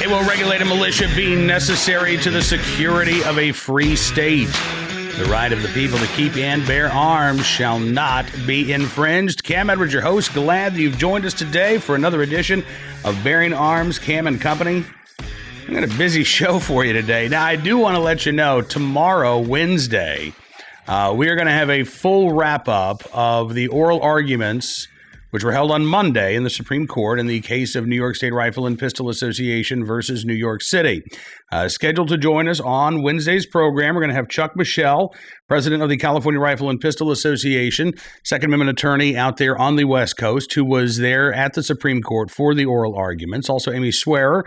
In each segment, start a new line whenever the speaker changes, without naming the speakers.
A well-regulated militia being necessary to the security of a free state. The right of the people to keep and bear arms shall not be infringed. Cam Edwards, your host. Glad that you've joined us today for another edition of Bearing Arms, Cam and Company. I've got a busy show for you today. Now, I do want to let you know, tomorrow, Wednesday, we are going to have a full wrap-up of the oral arguments which were held on Monday in the Supreme Court in the case of New York State Rifle and Pistol Association versus New York City. Scheduled to join us on Wednesday's program, we're going to have Chuck Michel, president of the California Rifle and Pistol Association, Second Amendment attorney out there on the West Coast, who was there at the Supreme Court for the oral arguments. Also, Amy Swearer,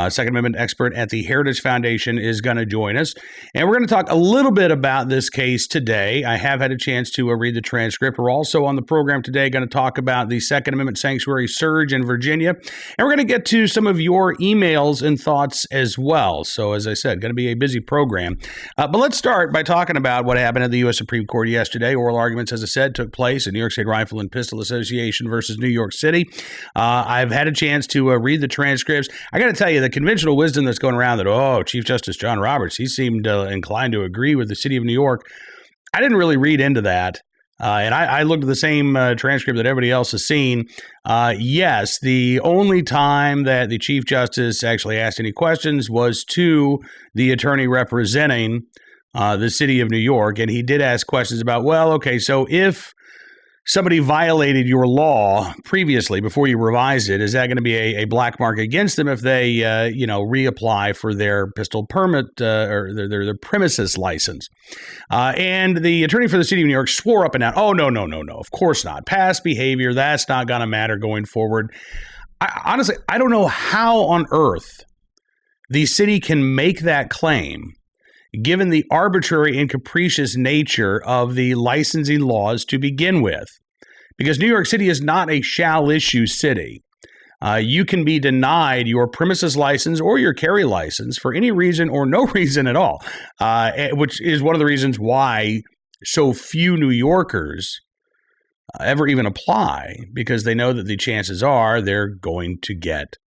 Second Amendment expert at the Heritage Foundation, is going to join us. And we're going to talk a little bit about this case today. I have had a chance to read the transcript. We're also on the program today going to talk about the Second Amendment sanctuary surge in Virginia. And we're going to get to some of your emails and thoughts as well. So, as I said, going to be a busy program. But let's start by talking about what happened at the U.S. Supreme Court yesterday. Oral arguments, as I said, took place in New York State Rifle and Pistol Association versus New York City. I've had a chance to read the transcripts. I got to tell you, the conventional wisdom that's going around that, Chief Justice John Roberts, he seemed inclined to agree with the city of New York. I didn't really read into that. And I looked at the same transcript that everybody else has seen. Yes, the only time that the Chief Justice actually asked any questions was to the attorney representing the city of New York. And he did ask questions about, so if somebody violated your law previously before you revised it, is that going to be a black mark against them if they, reapply for their pistol permit or their premises license? And the attorney for the city of New York swore up and down, no, of course not. Past behavior, that's not going to matter going forward. Honestly, I don't know how on earth the city can make that claim, given the arbitrary and capricious nature of the licensing laws to begin with. Because New York City is not a shall-issue city. You can be denied your premises license or your carry license for any reason or no reason at all, which is one of the reasons why so few New Yorkers ever even apply, because they know that the chances are they're going to get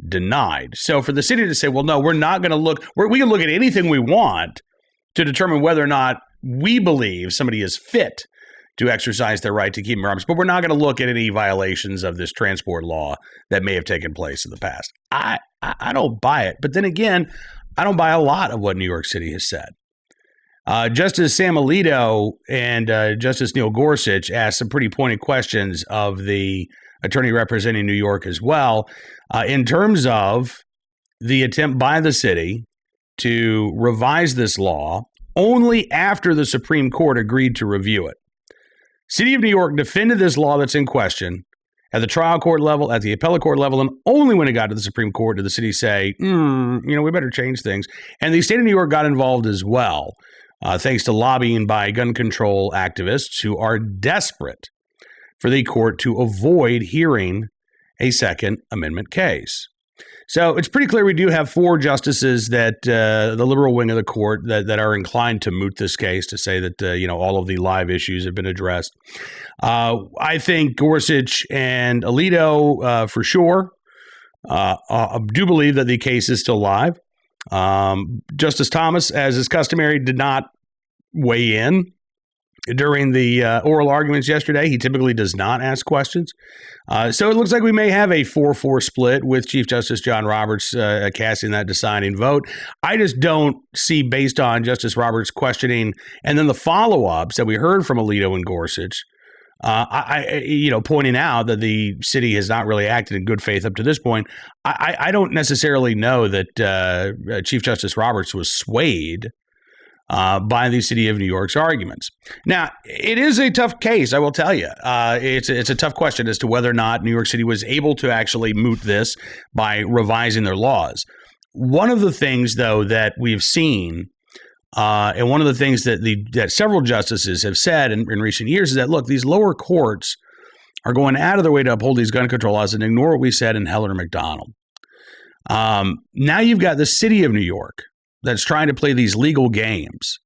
denied. So for the city to say, well, no, we're not going to look, we can look at anything we want to determine whether or not we believe somebody is fit to exercise their right to keep arms, but we're not going to look at any violations of this transport law that may have taken place in the past. I don't buy it. But then again, I don't buy a lot of what New York City has said. Justice Sam Alito and Justice Neil Gorsuch asked some pretty pointed questions of the attorney representing New York as well, in terms of the attempt by the city to revise this law only after the Supreme Court agreed to review it. City of New York defended this law that's in question at the trial court level, at the appellate court level, and only when it got to the Supreme Court did the city say, we better change things. And the state of New York got involved as well, thanks to lobbying by gun control activists who are desperate for the court to avoid hearing a Second Amendment case. So it's pretty clear we do have four justices that the liberal wing of the court that are inclined to moot this case, to say that, all of the live issues have been addressed. I think Gorsuch and Alito, for sure, do believe that the case is still live. Justice Thomas, as is customary, did not weigh in during the oral arguments yesterday. He typically does not ask questions. So it looks like we may have a 4-4 split with Chief Justice John Roberts casting that deciding vote. I just don't see, based on Justice Roberts' questioning and then the follow-ups that we heard from Alito and Gorsuch, pointing out that the city has not really acted in good faith up to this point. I don't necessarily know that Chief Justice Roberts was swayed by the city of New York's arguments. Now, it is a tough case, I will tell you. It's a tough question as to whether or not New York City was able to actually moot this by revising their laws. One of the things, though, that we've seen, and one of the things that several justices have said in recent years is that, look, these lower courts are going out of their way to uphold these gun control laws and ignore what we said in Heller and McDonald. Now you've got the city of New York that's trying to play these legal games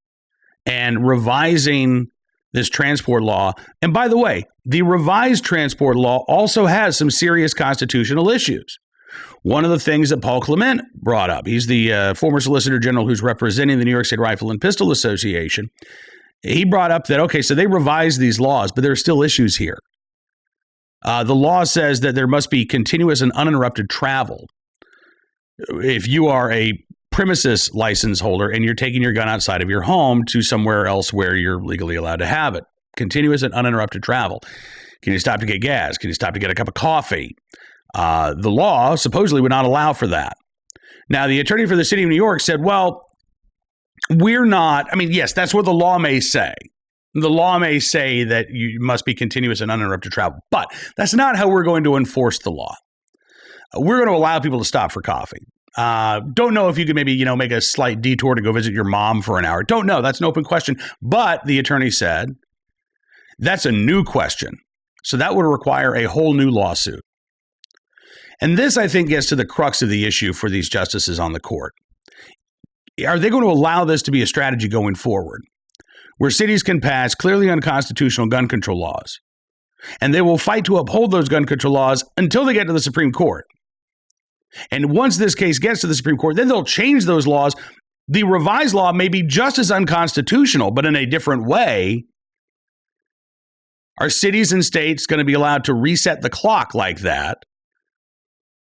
and revising this transport law. And by the way, the revised transport law also has some serious constitutional issues. One of the things that Paul Clement brought up, he's the former Solicitor General who's representing the New York State Rifle and Pistol Association. He brought up that, okay, so they revised these laws, but there are still issues here. The law says that there must be continuous and uninterrupted travel. If you are a premises license holder and you're taking your gun outside of your home to somewhere else where you're legally allowed to have it, continuous and uninterrupted travel. Can you stop to get gas? Can you stop to get a cup of coffee? The law supposedly would not allow for that. Now, the attorney for the city of New York said, well, we're not, I mean, yes, that's what the law may say. The law may say that you must be continuous and uninterrupted travel, but that's not how we're going to enforce the law. We're going to allow people to stop for coffee. Don't know if you could maybe, make a slight detour to go visit your mom for an hour. Don't know. That's an open question. But the attorney said that's a new question. So that would require a whole new lawsuit. And this, I think, gets to the crux of the issue for these justices on the court. Are they going to allow this to be a strategy going forward, where cities can pass clearly unconstitutional gun control laws, and they will fight to uphold those gun control laws until they get to the Supreme Court? And once this case gets to the Supreme Court, then they'll change those laws. The revised law may be just as unconstitutional, but in a different way. Are cities and states going to be allowed to reset the clock like that?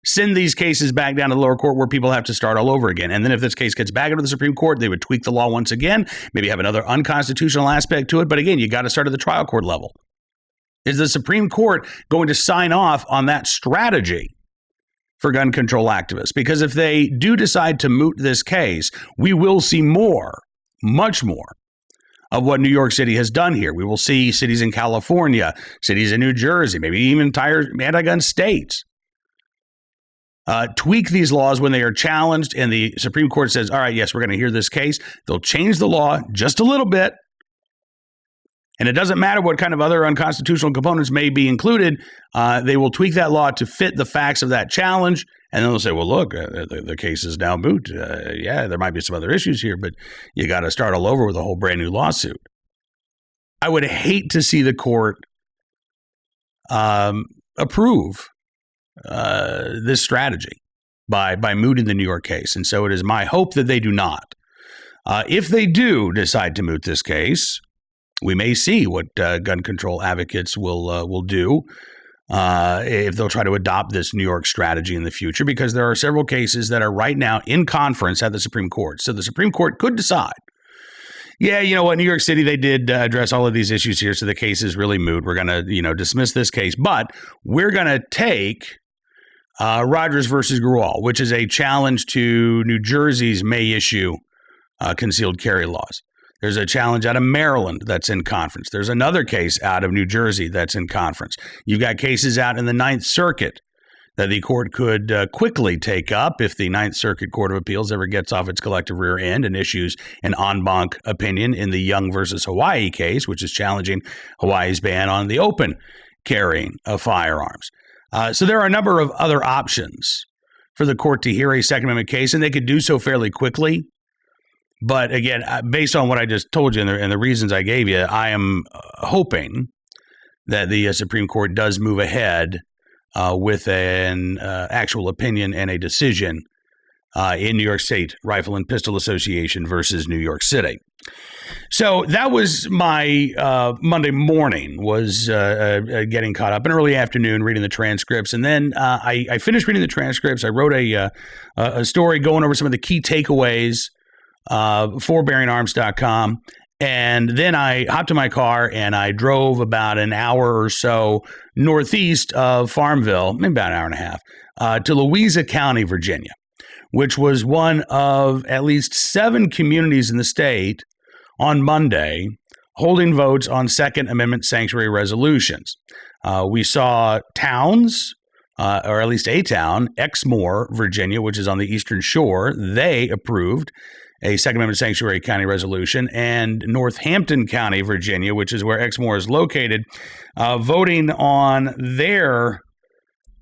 Send these cases back down to the lower court where people have to start all over again. And then if this case gets back into the Supreme Court, they would tweak the law once again, maybe have another unconstitutional aspect to it. But again, you got to start at the trial court level. Is the Supreme Court going to sign off on that strategy for gun control activists? Because if they do decide to moot this case, we will see more, much more, of what New York City has done here. We will see cities in California, cities in New Jersey, maybe even entire anti-gun states tweak these laws when they are challenged, and the Supreme Court says, all right, yes, we're going to hear this case. They'll change the law just a little bit, and it doesn't matter what kind of other unconstitutional components may be included. They will tweak that law to fit the facts of that challenge, and then they'll say, well, look, the case is now moot. Yeah, there might be some other issues here, but you got to start all over with a whole brand new lawsuit. I would hate to see the court approve this strategy by mooting the New York case. And so it is my hope that they do not. If they do decide to moot this case, we may see what gun control advocates will do if they'll try to adopt this New York strategy in the future, because there are several cases that are right now in conference at the Supreme Court. So the Supreme Court could decide, yeah, you know what, New York City, they did address all of these issues here, so the case is really moot. We're going to, dismiss this case, but we're going to take Rogers versus Grual, which is a challenge to New Jersey's May issue concealed carry laws. There's a challenge out of Maryland that's in conference. There's another case out of New Jersey that's in conference. You've got cases out in the Ninth Circuit that the court could quickly take up if the Ninth Circuit Court of Appeals ever gets off its collective rear end and issues an en banc opinion in the Young versus Hawaii case, which is challenging Hawaii's ban on the open carrying of firearms. So there are a number of other options for the court to hear a Second Amendment case, and they could do so fairly quickly. But again, based on what I just told you and the reasons I gave you, I am hoping that the Supreme Court does move ahead with an actual opinion and a decision in New York State Rifle and Pistol Association versus New York City. So that was my Monday morning, was getting caught up in early afternoon, reading the transcripts. And then I finished reading the transcripts. I wrote a story going over some of the key takeaways for bearingarms.com. And then I hopped in my car and I drove about an hour or so northeast of Farmville, maybe about an hour and a half, to Louisa County, Virginia, which was one of at least 7 communities in the state on Monday holding votes on Second Amendment sanctuary resolutions. We saw towns, or at least a town, Exmoor, Virginia, which is on the Eastern Shore. They approved a Second Amendment sanctuary county resolution, and Northampton County, Virginia, which is where Exmoor is located, voting on their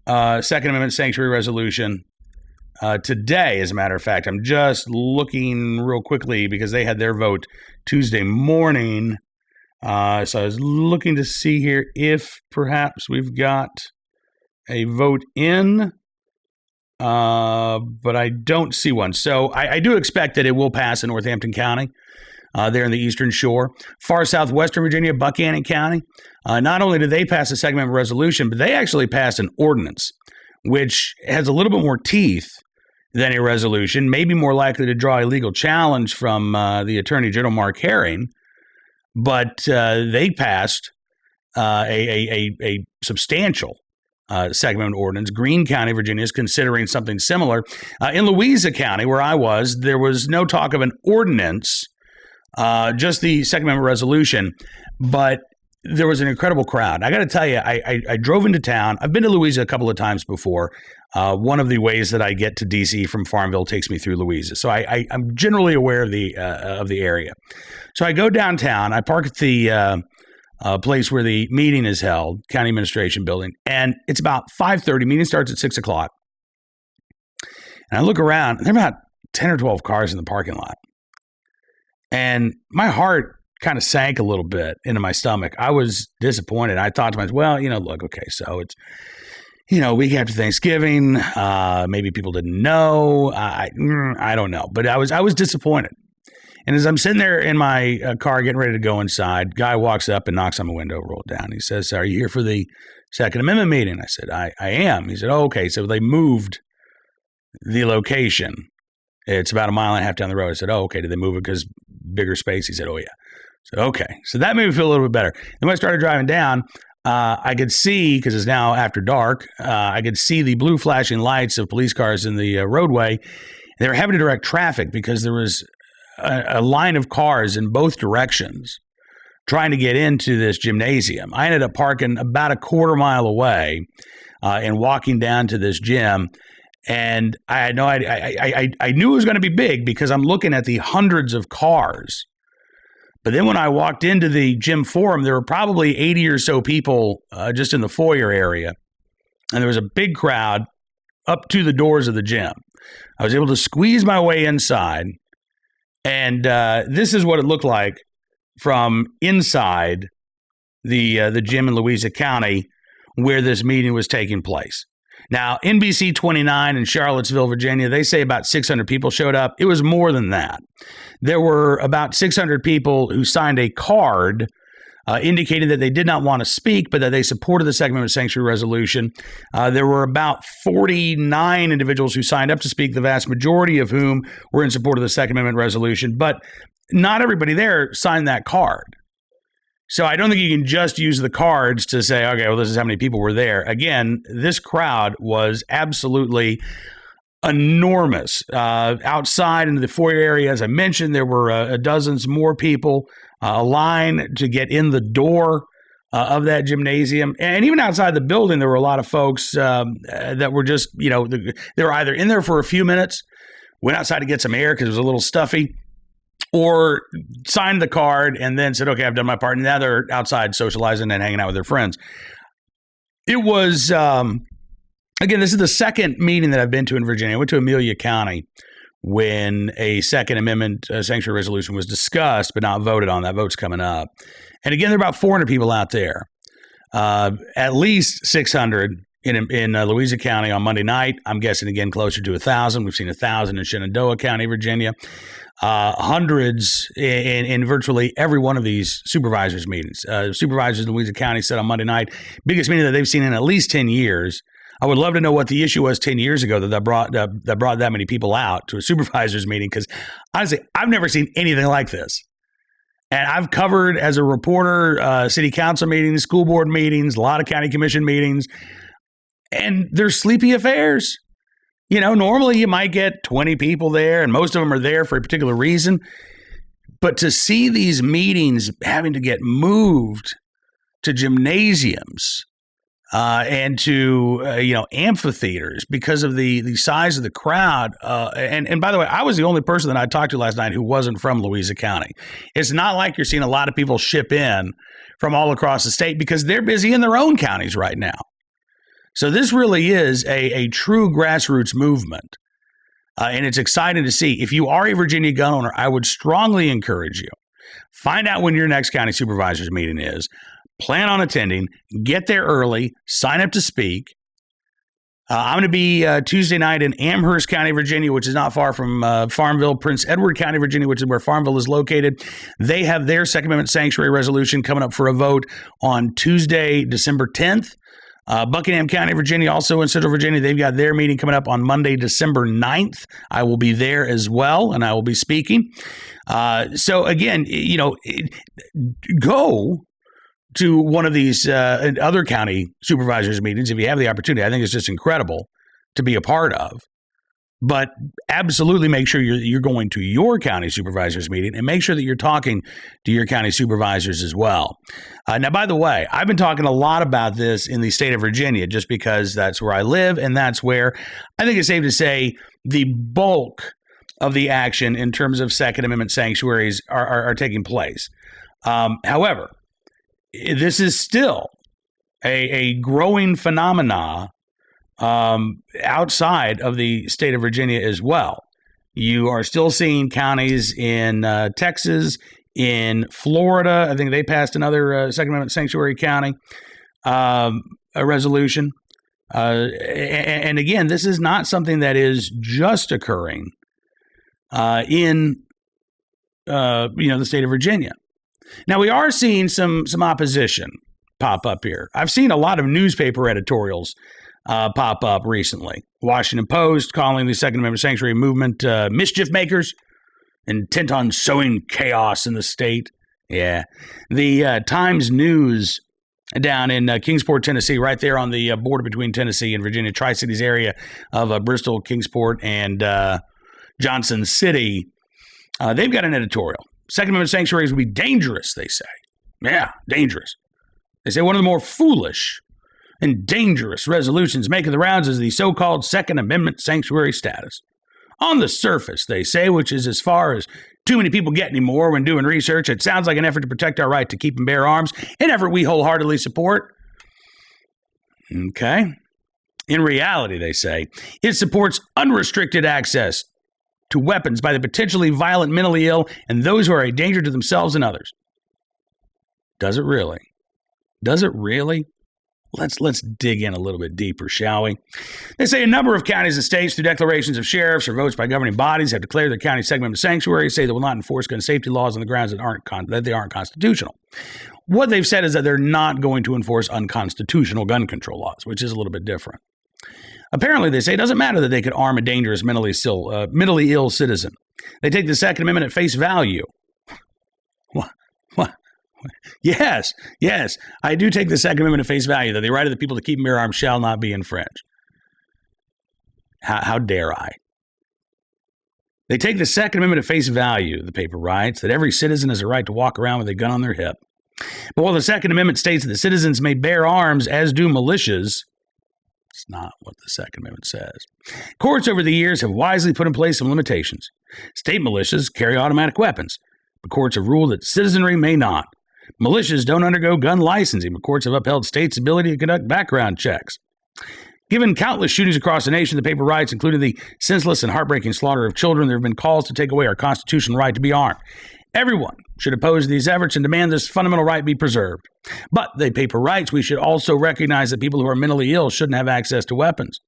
Second Amendment sanctuary resolution today. As a matter of fact, I'm just looking real quickly because they had their vote Tuesday morning. So I was looking to see here if perhaps we've got a vote in, but I don't see one. So I do expect that it will pass in Northampton County, there in the Eastern Shore. Far southwestern Virginia, Buchanan County. Not only did they pass a second amendment resolution, but they actually passed an ordinance, which has a little bit more teeth than a resolution, maybe more likely to draw a legal challenge from the Attorney General Mark Herring, but they passed a substantial second amendment ordinance. Greene County, Virginia, is considering something similar. In Louisa County, where I was, there was no talk of an ordinance, just the second amendment resolution, but there was an incredible crowd. I got to tell you, I drove into town. I've been to Louisa a couple of times before. One of the ways that I get to D.C. from Farmville takes me through Louisa, so I'm generally aware of the area. So I go downtown. I park at the place where the meeting is held, County Administration Building, and it's about 5:30. Meeting starts at 6 o'clock. And I look around, and there are about 10 or 12 cars in the parking lot. And my heart kind of sank a little bit into my stomach. I was disappointed. I thought to myself, well, look, okay, so it's, week after Thanksgiving, maybe people didn't know. I don't know, but I was disappointed. And as I'm sitting there in my car getting ready to go inside, guy walks up and knocks on my window, rolled down. He says, "Are you here for the Second Amendment meeting?" I said, I am. He said, "Oh, okay, so they moved the location. It's about a mile and a half down the road." I said, "Oh, okay, did they move it because bigger space?" He said, "Oh, yeah." So, okay. So that made me feel a little bit better. Then when I started driving down, I could see, because it's now after dark, I could see the blue flashing lights of police cars in the roadway. They were having to direct traffic because there was a line of cars in both directions trying to get into this gymnasium. I ended up parking about a quarter mile away and walking down to this gym. And I had no idea. I knew it was going to be big because I'm looking at the hundreds of cars. But then when I walked into the gym forum, there were probably 80 or so people just in the foyer area. And there was a big crowd up to the doors of the gym. I was able to squeeze my way inside. And this is what it looked like from inside the gym in Louisa County where this meeting was taking place. Now, NBC 29 in Charlottesville, Virginia, they say about 600 people showed up. It was more than that. There were about 600 people who signed a card indicating that they did not want to speak, but that they supported the Second Amendment Sanctuary Resolution. There were about 49 individuals who signed up to speak, the vast majority of whom were in support of the Second Amendment Resolution, but not everybody there signed that card. So I don't think you can just use the cards to say, okay, well, this is how many people were there. Again, this crowd was absolutely enormous. Outside into the foyer area, as I mentioned, there were dozens more people, a line to get in the door of that gymnasium. And even outside the building, there were a lot of folks that were just, they were either in there for a few minutes, went outside to get some air because it was a little stuffy, or signed the card and then said, okay, I've done my part. And now they're outside socializing and hanging out with their friends. It was, again, this is the second meeting that I've been to in Virginia. I went to Amelia County when a Second Amendment sanctuary resolution was discussed, but not voted on. That vote's coming up. And again, there are about 400 people out there, at least 600 in Louisa County on Monday night. I'm guessing, again, closer to 1,000. We've seen 1,000 in Shenandoah County, Virginia. Hundreds in virtually every one of these supervisors' meetings. Supervisors in Louisa County said on Monday night, biggest meeting that they've seen in at least 10 years. I would love to know what the issue was 10 years ago that brought that many people out to a supervisors' meeting, because honestly, I've never seen anything like this. And I've covered, as a reporter, city council meetings, school board meetings, a lot of county commission meetings, and they're sleepy affairs. Normally you might get 20 people there, and most of them are there for a particular reason. But to see these meetings having to get moved to gymnasiums and to amphitheaters because of the size of the crowd, and by the way, I was the only person that I talked to last night who wasn't from Louisa County. It's not like you're seeing a lot of people ship in from all across the state because they're busy in their own counties right now. So this really is a true grassroots movement, and it's exciting to see. If you are a Virginia gun owner, I would strongly encourage you Find out when your next county supervisor's meeting is. Plan on attending. Get there early. Sign up to speak. I'm going to be Tuesday night in Amherst County, Virginia, which is not far from Farmville, Prince Edward County, Virginia, which is where Farmville is located. They have their Second Amendment sanctuary resolution coming up for a vote on Tuesday, December 10th. Buckingham County, Virginia, also in Central Virginia, they've got their meeting coming up on Monday, December 9th. I will be there as well, and I will be speaking. So again, go to one of these other county supervisors meetings if you have the opportunity. I think it's just incredible to be a part of. But absolutely make sure you're going to your county supervisors meeting, and make sure that you're talking to your county supervisors as well. Now, by the way, I've been talking a lot about this in the state of Virginia just because that's where I live, and that's where I think it's safe to say the bulk of the action in terms of Second Amendment sanctuaries are taking place. However, this is still a growing phenomena outside of the state of Virginia as well. You are still seeing counties in Texas, in Florida. I think they passed another Second Amendment sanctuary county a resolution. And again, this is not something that is just occurring in the state of Virginia. Now, we are seeing some opposition pop up here. I've seen a lot of newspaper editorials pop up recently. Washington Post calling the Second Amendment sanctuary movement mischief makers, intent on sowing chaos in the state. Yeah. The Times News down in Kingsport, Tennessee, right there on the border between Tennessee and Virginia, Tri-Cities area of Bristol, Kingsport, and Johnson City. They've got an editorial. Second Amendment sanctuaries would be dangerous, they say. Yeah, dangerous. They say one of the more foolish and dangerous resolutions making the rounds is the so-called Second Amendment sanctuary status. On the surface, they say, which is as far as too many people get anymore when doing research, it sounds like an effort to protect our right to keep and bear arms, an effort we wholeheartedly support. Okay. In reality, they say, it supports unrestricted access to weapons by the potentially violent, mentally ill, and those who are a danger to themselves and others. Does it really? Does it really? Let's dig in a little bit deeper, shall we? They say a number of counties and states, through declarations of sheriffs or votes by governing bodies, have declared their county Second Amendment sanctuaries, say they will not enforce gun safety laws on the grounds that they aren't constitutional. What they've said is that they're not going to enforce unconstitutional gun control laws, which is a little bit different. Apparently, they say it doesn't matter that they could arm a dangerous mentally ill citizen. They take the Second Amendment at face value. What? Yes, I do take the Second Amendment at face value, that the right of the people to keep and bear arms shall not be infringed. How dare I? They take the Second Amendment at face value, the paper writes, that every citizen has a right to walk around with a gun on their hip. But while the Second Amendment states that citizens may bear arms, as do militias, it's not what the Second Amendment says. Courts over the years have wisely put in place some limitations. State militias carry automatic weapons, but courts have ruled that citizenry may not. Militias don't undergo gun licensing, but courts have upheld states' ability to conduct background checks. Given countless shootings across the nation, the paper writes, including the senseless and heartbreaking slaughter of children, there have been calls to take away our constitutional right to be armed. Everyone should oppose these efforts and demand this fundamental right be preserved. But, the paper writes, we should also recognize that people who are mentally ill shouldn't have access to weapons.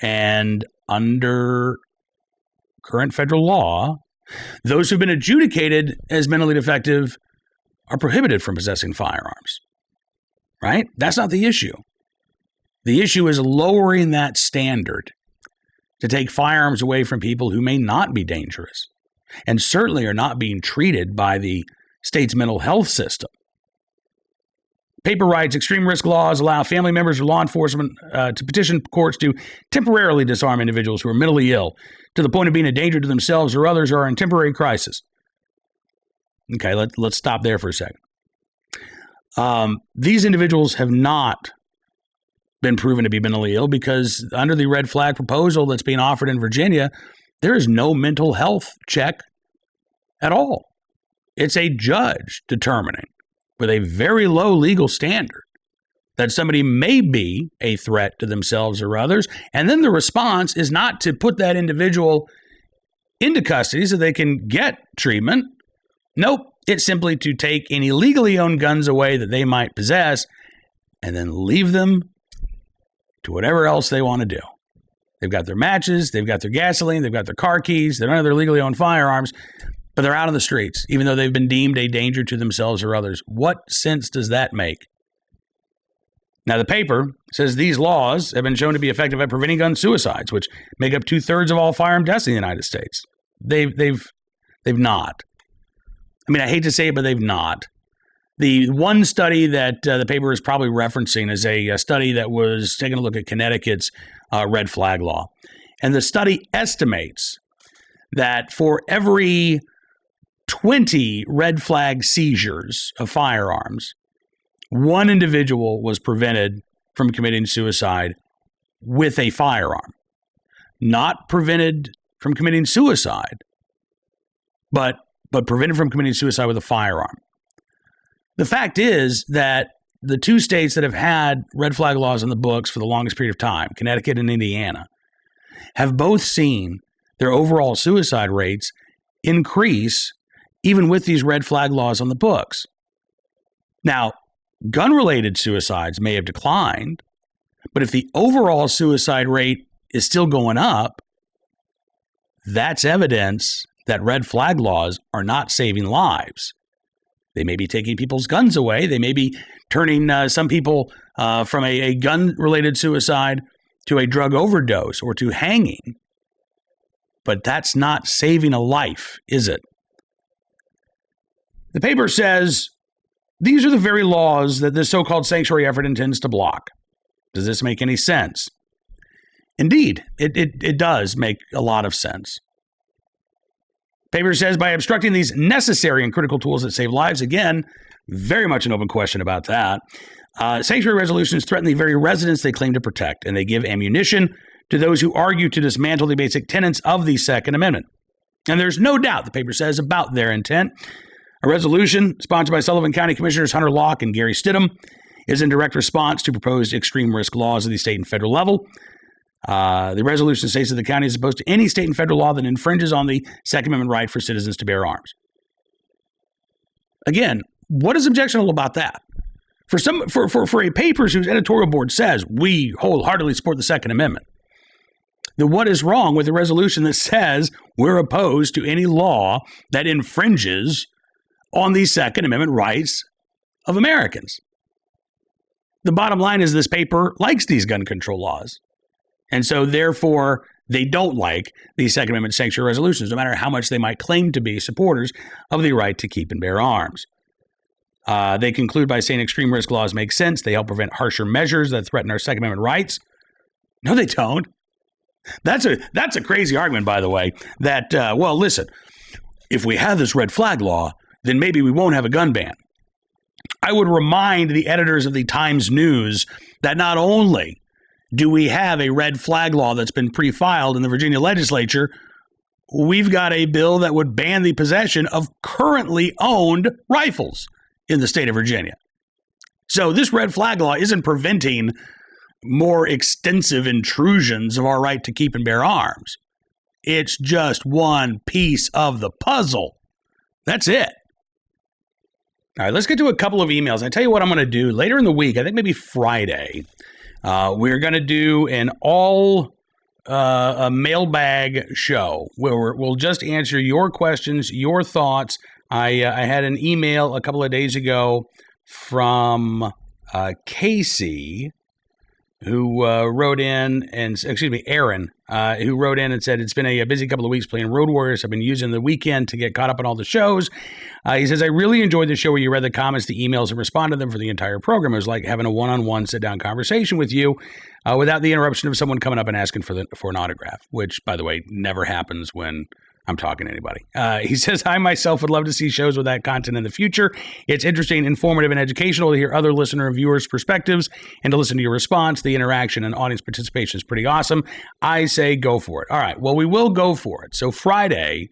And under current federal law, those who've been adjudicated as mentally defective are prohibited from possessing firearms. Right? That's not the issue. The issue is lowering that standard to take firearms away from people who may not be dangerous and certainly are not being treated by the state's mental health system. Paper writes, extreme risk laws allow family members or law enforcement to petition courts to temporarily disarm individuals who are mentally ill to the point of being a danger to themselves or others or are in temporary crisis. Okay, let's stop there for a second. These individuals have not been proven to be mentally ill because under the red flag proposal that's being offered in Virginia, there is no mental health check at all. It's a judge determining with a very low legal standard that somebody may be a threat to themselves or others, and then the response is not to put that individual into custody so they can get treatment Nope, it's simply to take any legally owned guns away that they might possess and then leave them to whatever else they want to do. They've got their matches, they've got their gasoline, they've got their car keys, they don't have their legally owned firearms, but they're out on the streets, even though they've been deemed a danger to themselves or others. What sense does that make? Now, the paper says these laws have been shown to be effective at preventing gun suicides, which make up 2/3 of all firearm deaths in the United States. They've not. I mean, I hate to say it, but they've not. The one study that the paper is probably referencing is a study that was taking a look at Connecticut's red flag law. And the study estimates that for every 20 red flag seizures of firearms, one individual was prevented from committing suicide with a firearm. Not prevented from committing suicide, but prevented from committing suicide with a firearm. The fact is that the two states that have had red flag laws in the books for the longest period of time, Connecticut and Indiana, have both seen their overall suicide rates increase even with these red flag laws on the books. Now, gun-related suicides may have declined, but if the overall suicide rate is still going up, that's evidence that red flag laws are not saving lives. They may be taking people's guns away. They may be turning some people from a gun-related suicide to a drug overdose or to hanging. But that's not saving a life, is it? The paper says these are the very laws that this so-called sanctuary effort intends to block. Does this make any sense? Indeed, it does make a lot of sense. Paper says by obstructing these necessary and critical tools that save lives, again, very much an open question about that, sanctuary resolutions threaten the very residents they claim to protect, and they give ammunition to those who argue to dismantle the basic tenets of the Second Amendment. And there's no doubt, the paper says, about their intent. A resolution sponsored by Sullivan County Commissioners Hunter Locke and Gary Stidham is in direct response to proposed extreme risk laws at the state and federal level. The resolution states that the county is opposed to any state and federal law that infringes on the Second Amendment right for citizens to bear arms. Again, what is objectionable about that? For a paper whose editorial board says we wholeheartedly support the Second Amendment, then what is wrong with a resolution that says we're opposed to any law that infringes on the Second Amendment rights of Americans? The bottom line is this paper likes these gun control laws. And so, therefore, they don't like these Second Amendment sanctuary resolutions, no matter how much they might claim to be supporters of the right to keep and bear arms. They conclude by saying extreme risk laws make sense. They help prevent harsher measures that threaten our Second Amendment rights. No, they don't. That's a crazy argument, by the way, that, well, listen, if we have this red flag law, then maybe we won't have a gun ban. I would remind the editors of the Times News that not only do we have a red flag law that's been pre-filed in the Virginia legislature, we've got a bill that would ban the possession of currently owned rifles in the state of Virginia. So this red flag law isn't preventing more extensive intrusions of our right to keep and bear arms. It's just one piece of the puzzle. That's it. All right, let's get to a couple of emails. I tell you what I'm going to do later in the week, I think maybe Friday. We're going to do an a mailbag show where we'll just answer your questions, your thoughts. I had an email a couple of days ago from Casey, who wrote in, and Aaron, who wrote in and said, it's been a busy couple of weeks playing Road Warriors. I've been using the weekend to get caught up on all the shows. He says, I really enjoyed the show where you read the comments, the emails, and responded to them for the entire program. It was like having a one-on-one sit-down conversation with you without the interruption of someone coming up and asking for an autograph, which, by the way, never happens when I'm talking to anybody. He says, I myself would love to see shows with that content in the future. It's interesting, informative, and educational to hear other listener and viewers' perspectives and to listen to your response. The interaction and audience participation is pretty awesome. I say go for it. All right, well, we will go for it. So Friday,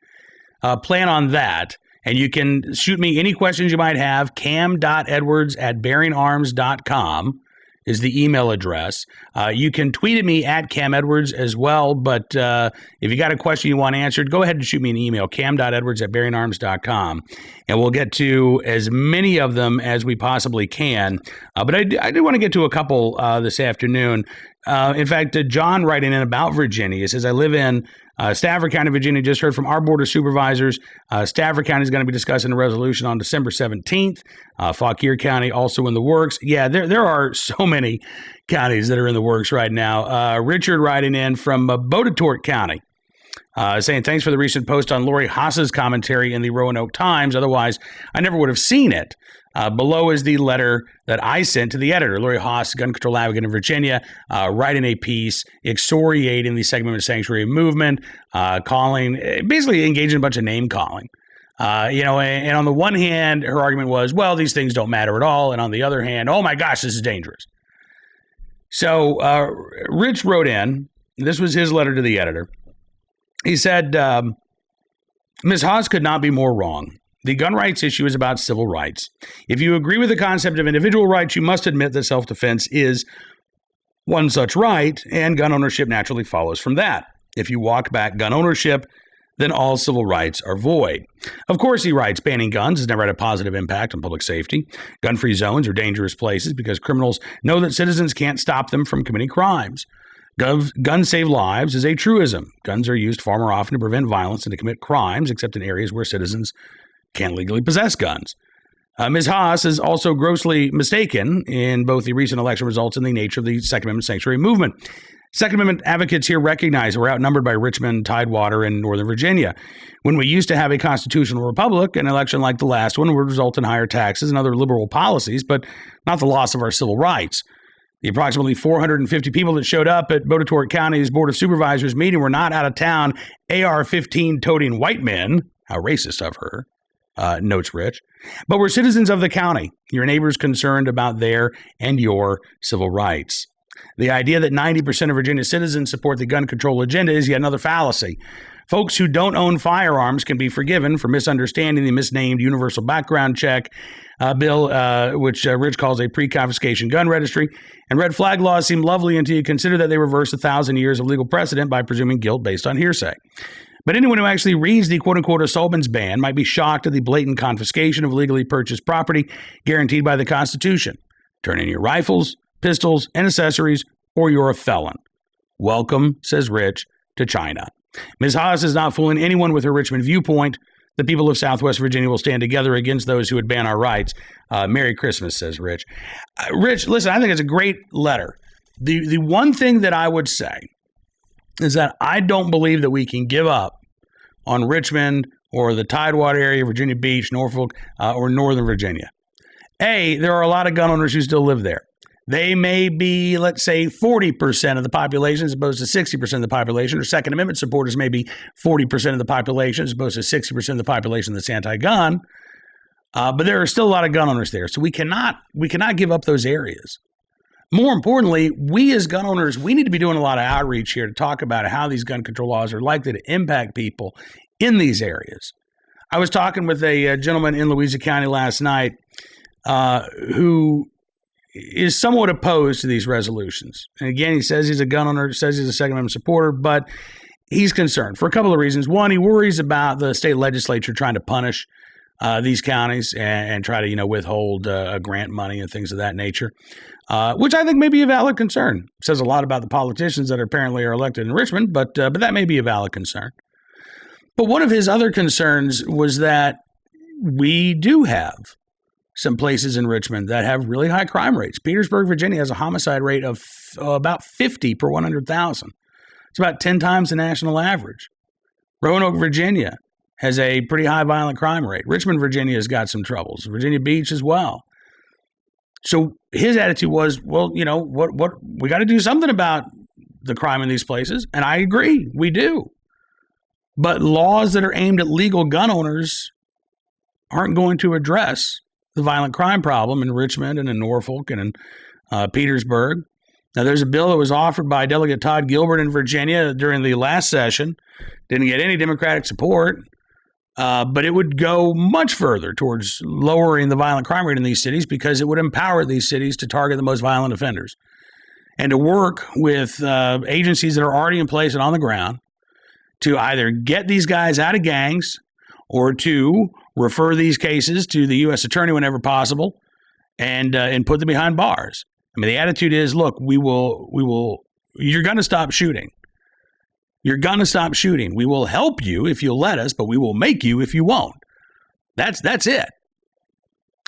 plan on that. And you can shoot me any questions you might have, cam.edwards@bearingarms.com. is the email address. You can tweet at me at Cam Edwards as well, but if you got a question you want answered, go ahead and shoot me an email, cam.edwards@bearingarms.com, and we'll get to as many of them as we possibly can. But I do want to get to a couple this afternoon. In fact, John writing in about Virginia says, I live in Stafford County, Virginia. Just heard from our Board of Supervisors. Stafford County is going to be discussing a resolution on December 17th. Fauquier County also in the works. Yeah, there are so many counties that are in the works right now. Richard writing in from Bodetort County. Saying, thanks for the recent post on Lori Haas's commentary in the Roanoke Times. Otherwise, I never would have seen it. Below is the letter that I sent to the editor, Lori Haas, gun control advocate in Virginia, writing a piece excoriating the Second Amendment sanctuary movement, basically engaging in a bunch of name calling. And on the one hand, her argument was, well, these things don't matter at all. And on the other hand, oh my gosh, this is dangerous. So Rich wrote in, this was his letter to the editor. He said, Ms. Haas could not be more wrong. The gun rights issue is about civil rights. If you agree with the concept of individual rights, you must admit that self-defense is one such right, and gun ownership naturally follows from that. If you walk back gun ownership, then all civil rights are void. Of course, he writes, banning guns has never had a positive impact on public safety. Gun-free zones are dangerous places because criminals know that citizens can't stop them from committing crimes. Guns save lives is a truism. Guns are used far more often to prevent violence and to commit crimes, except in areas where citizens can't legally possess guns. Ms. Haas is also grossly mistaken in both the recent election results and the nature of the Second Amendment sanctuary movement. Second Amendment advocates here recognize we're outnumbered by Richmond, Tidewater, and Northern Virginia. When we used to have a constitutional republic, an election like the last one would result in higher taxes and other liberal policies, but not the loss of our civil rights. The approximately 450 people that showed up at Bodetort County's Board of Supervisors meeting were not out-of-town AR-15 toting white men. How racist of her. Notes Rich, but we're citizens of the county, your neighbors concerned about their and your civil rights. The idea that 90% of Virginia citizens support the gun control agenda is yet another fallacy. Folks who don't own firearms can be forgiven for misunderstanding the misnamed universal background check bill, which Rich calls a pre-confiscation gun registry, and red flag laws seem lovely until you consider that they reverse 1,000 years of legal precedent by presuming guilt based on hearsay. But anyone who actually reads the quote-unquote assaultman's ban might be shocked at the blatant confiscation of legally purchased property guaranteed by the Constitution. Turn in your rifles, pistols, and accessories, or you're a felon. Welcome, says Rich, to China. Ms. Haas is not fooling anyone with her Richmond viewpoint. The people of Southwest Virginia will stand together against those who would ban our rights. Merry Christmas, says Rich. Rich, listen, I think it's a great letter. The one thing that I would say is that I don't believe that we can give up on Richmond or the Tidewater area, Virginia Beach, Norfolk, or Northern Virginia. There are a lot of gun owners who still live there. They may be, let's say, 40% of the population as opposed to 60% of the population, or Second Amendment supporters may be 40% of the population as opposed to 60% of the population that's anti-gun. But there are still a lot of gun owners there. So we cannot give up those areas. More importantly, we as gun owners, we need to be doing a lot of outreach here to talk about how these gun control laws are likely to impact people in these areas. I was talking with a gentleman in Louisa County last night who is somewhat opposed to these resolutions. And again, he says he's a gun owner, says he's a Second Amendment supporter, but he's concerned for a couple of reasons. One, he worries about the state legislature trying to punish these counties and try to, withhold grant money and things of that nature, which I think may be a valid concern. It says a lot about the politicians that apparently are elected in Richmond, but that may be a valid concern. But one of his other concerns was that we do have some places in Richmond that have really high crime rates. Petersburg, Virginia has a homicide rate of about 50 per 100,000. It's about 10 times the national average. Roanoke, Virginia has a pretty high violent crime rate. Richmond, Virginia has got some troubles. Virginia Beach as well. So his attitude was, well, what we got to do something about the crime in these places. And I agree, we do. But laws that are aimed at legal gun owners aren't going to address the violent crime problem in Richmond and in Norfolk and in Petersburg. Now, there's a bill that was offered by Delegate Todd Gilbert in Virginia during the last session. Didn't get any Democratic support. But it would go much further towards lowering the violent crime rate in these cities because it would empower these cities to target the most violent offenders and to work with agencies that are already in place and on the ground to either get these guys out of gangs or to refer these cases to the U.S. attorney whenever possible and put them behind bars. I mean, the attitude is, look, you're going to stop shooting. You're going to stop shooting. We will help you if you'll let us, but we will make you if you won't. That's it.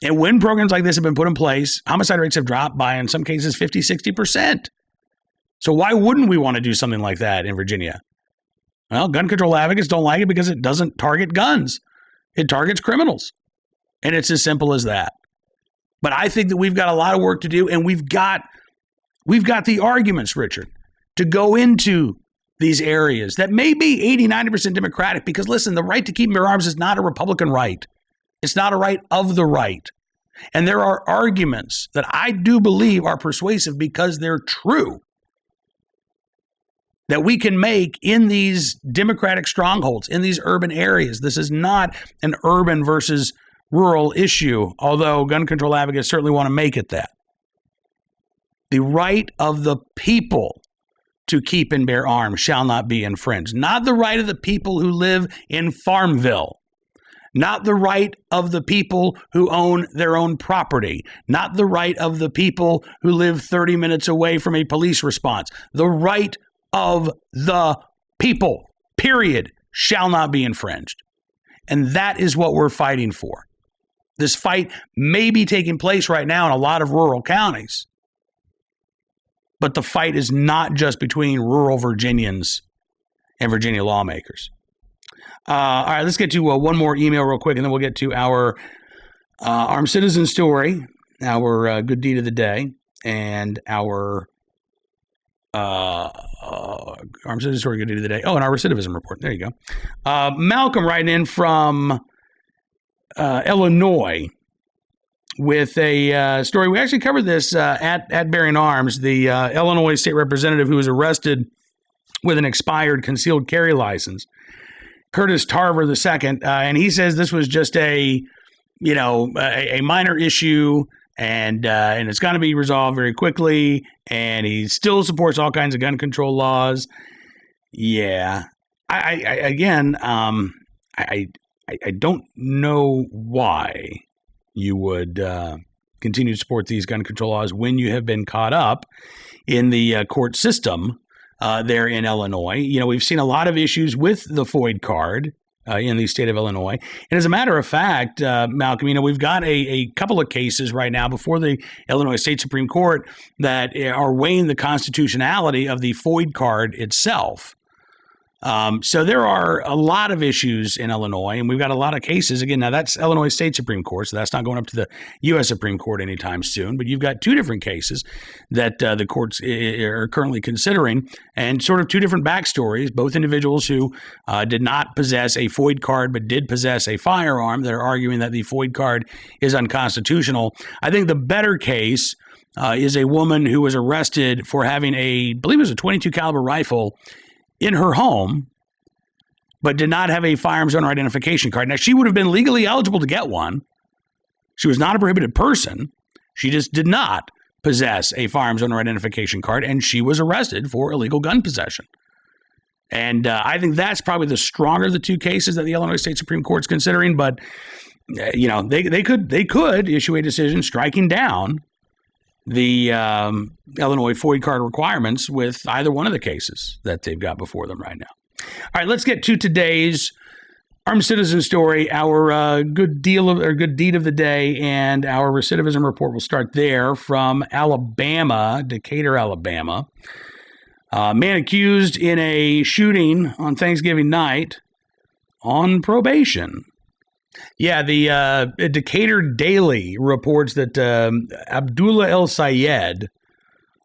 And when programs like this have been put in place, homicide rates have dropped by, in some cases, 50, 60%. So why wouldn't we want to do something like that in Virginia? Well, gun control advocates don't like it because it doesn't target guns. It targets criminals. And it's as simple as that. But I think that we've got a lot of work to do, and we've got the arguments, Richard, to go into these areas that may be 80, 90% Democratic, because listen, the right to keep and bear arms is not a Republican right. It's not a right of the right. And there are arguments that I do believe are persuasive because they're true that we can make in these Democratic strongholds, in these urban areas. This is not an urban versus rural issue, although gun control advocates certainly want to make it that. The right of the people to keep and bear arms shall not be infringed. Not the right of the people who live in Farmville. Not the right of the people who own their own property. Not the right of the people who live 30 minutes away from a police response. The right of the people, period, shall not be infringed. And that is what we're fighting for. This fight may be taking place right now in a lot of rural counties. But the fight is not just between rural Virginians and Virginia lawmakers. All right, let's get to one more email real quick, and then we'll get to our armed citizen story, our good deed of the day, and our armed citizen story, good deed of the day. Oh, and our recidivism report. There you go. Malcolm writing in from Illinois with a story. We actually covered this at Bearing Arms. The Illinois state representative who was arrested with an expired concealed carry license, Curtis Tarver II, and he says this was just a minor issue, and it's going to be resolved very quickly. And he still supports all kinds of gun control laws. Yeah, I don't know why you would continue to support these gun control laws when you have been caught up in the court system there in Illinois. You know, we've seen a lot of issues with the FOID card in the state of Illinois. And as a matter of fact, Malcolm, we've got a couple of cases right now before the Illinois State Supreme Court that are weighing the constitutionality of the FOID card itself. So there are a lot of issues in Illinois, and we've got a lot of cases. Again, now that's Illinois State Supreme Court, so that's not going up to the U.S. Supreme Court anytime soon. But you've got two different cases that the courts are currently considering, and sort of two different backstories. Both individuals who did not possess a FOID card but did possess a firearm. They're arguing that the FOID card is unconstitutional. I think the better case is a woman who was arrested for having I believe it was a .22 caliber rifle in her home, but did not have a firearms owner identification card. Now, she would have been legally eligible to get one. She was not a prohibited person. She just did not possess a firearms owner identification card, and she was arrested for illegal gun possession. And I think that's probably the stronger of the two cases that the Illinois State Supreme Court's considering. But they could issue a decision striking down the Illinois FOID card requirements with either one of the cases that they've got before them right now. All right, let's get to today's armed citizen story, our good deed of the day, and our recidivism report. Will start there from Alabama, Decatur, Alabama. Man accused in a shooting on Thanksgiving night on probation. Yeah, the Decatur Daily reports that Abdullah El Sayed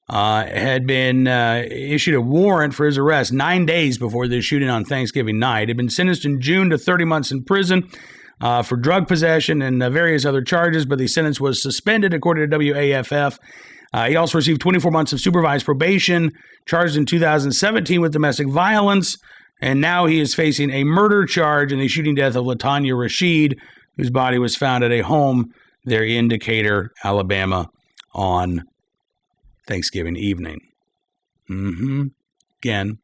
had been issued a warrant for his arrest 9 days before the shooting on Thanksgiving night. He'd been sentenced in June to 30 months in prison for drug possession and various other charges, but the sentence was suspended according to WAFF. He also received 24 months of supervised probation, charged in 2017 with domestic violence. And now he is facing a murder charge in the shooting death of LaTanya Rashid, whose body was found at a home there in Decatur, Alabama, on Thanksgiving evening. Again,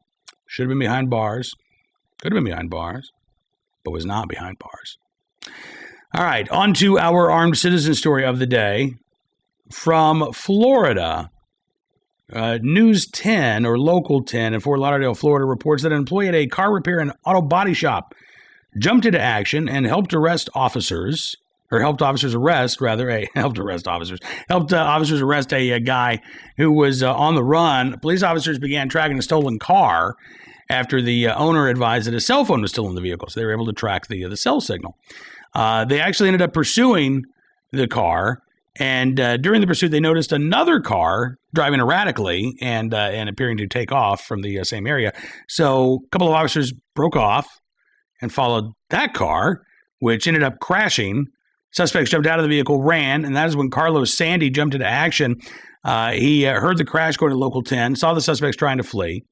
should have been behind bars, could have been behind bars, but was not behind bars. All right, on to our armed citizen story of the day. From Florida, News 10, or Local 10 in Fort Lauderdale, Florida, reports that an employee at a car repair and auto body shop jumped into action and helped officers arrest a guy who was on the run. Police officers began tracking a stolen car after the owner advised that his cell phone was still in the vehicle, so they were able to track the cell signal. They actually ended up pursuing the car, and during the pursuit, they noticed another car driving erratically and appearing to take off from the same area. So a couple of officers broke off and followed that car, which ended up crashing. Suspects jumped out of the vehicle, ran, and that is when Carlos Sandy jumped into action. He heard the crash going to Local 10, saw the suspects trying to flee.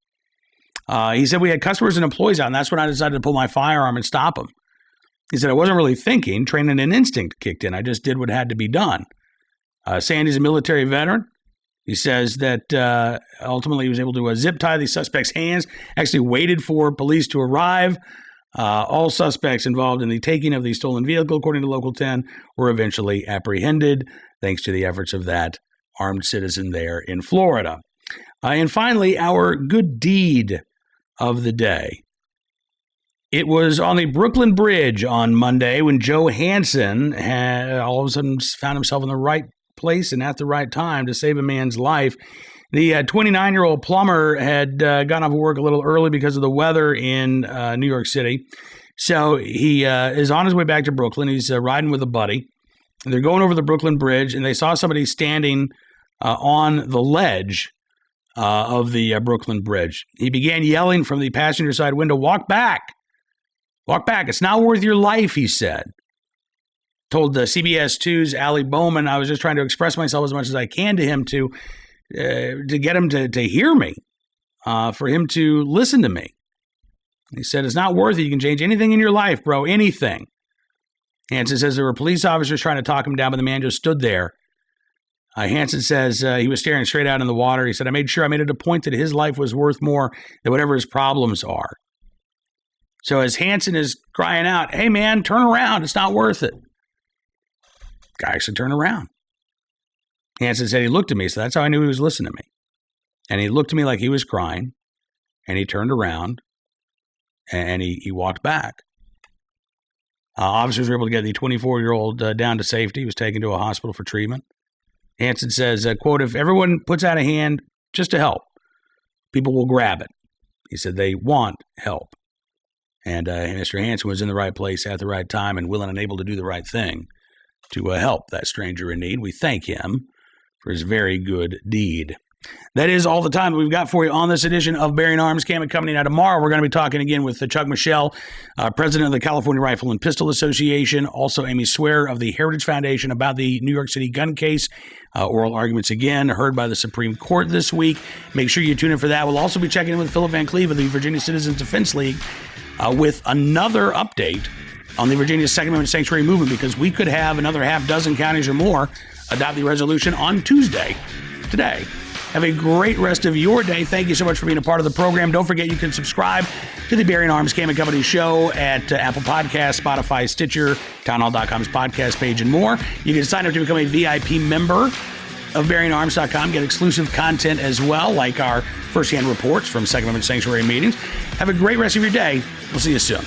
He said, "We had customers and employees out, and that's when I decided to pull my firearm and stop them." He said, "I wasn't really thinking. Training and instinct kicked in. I just did what had to be done." Sandy's a military veteran. He says that ultimately he was able to zip tie the suspect's hands, actually waited for police to arrive. All suspects involved in the taking of the stolen vehicle, according to Local 10, were eventually apprehended, thanks to the efforts of that armed citizen there in Florida. And finally, our good deed of the day. It was on the Brooklyn Bridge on Monday when Joe Hansen had all of a sudden found himself in the right place and at the right time to save a man's life. The 29-year-old plumber had gotten off of work a little early because of the weather in New York City. So he is on his way back to Brooklyn. He's riding with a buddy. They're going over the Brooklyn Bridge, and they saw somebody standing on the ledge of the Brooklyn Bridge. He began yelling from the passenger side window, "Walk back! Walk back. It's not worth your life," he said. Told CBS 2's Allie Bowman, "I was just trying to express myself as much as I can to him to get him to hear me, for him to listen to me." He said, "It's not worth it. You can change anything in your life, bro, anything." Hansen says there were police officers trying to talk him down, but the man just stood there. Hansen says he was staring straight out in the water. He said, "I made it a point that his life was worth more than whatever his problems are." So as Hansen is crying out, "Hey, man, turn around. It's not worth it." Guy actually turned around. Hansen said he looked at me, so that's how I knew he was listening to me. And he looked at me like he was crying, and he turned around, and he walked back. Officers were able to get the 24-year-old down to safety. He was taken to a hospital for treatment. Hansen says, quote, "If everyone puts out a hand just to help, people will grab it." He said they want help. And Mr. Hansen was in the right place at the right time and willing and able to do the right thing to help that stranger in need. We thank him for his very good deed. That is all the time that we've got for you on this edition of Bearing Arms Cam and Company. Now, tomorrow we're going to be talking again with Chuck Michelle, president of the California Rifle and Pistol Association, also Amy Swearer of the Heritage Foundation, about the New York City gun case. Oral arguments again heard by the Supreme Court this week. Make sure you tune in for that. We'll also be checking in with Philip Van Cleve of the Virginia Citizens Defense League with another update on the Virginia Second Amendment Sanctuary Movement, because we could have another half dozen counties or more adopt the resolution on Tuesday, today. Have a great rest of your day. Thank you so much for being a part of the program. Don't forget you can subscribe to the Bearing Arms Cam and Company show at Apple Podcasts, Spotify, Stitcher, townhall.com's podcast page, and more. You can sign up to become a VIP member of BearingArms.com, get exclusive content as well, like our firsthand reports from Second Amendment Sanctuary meetings. Have a great rest of your day. We'll see you soon.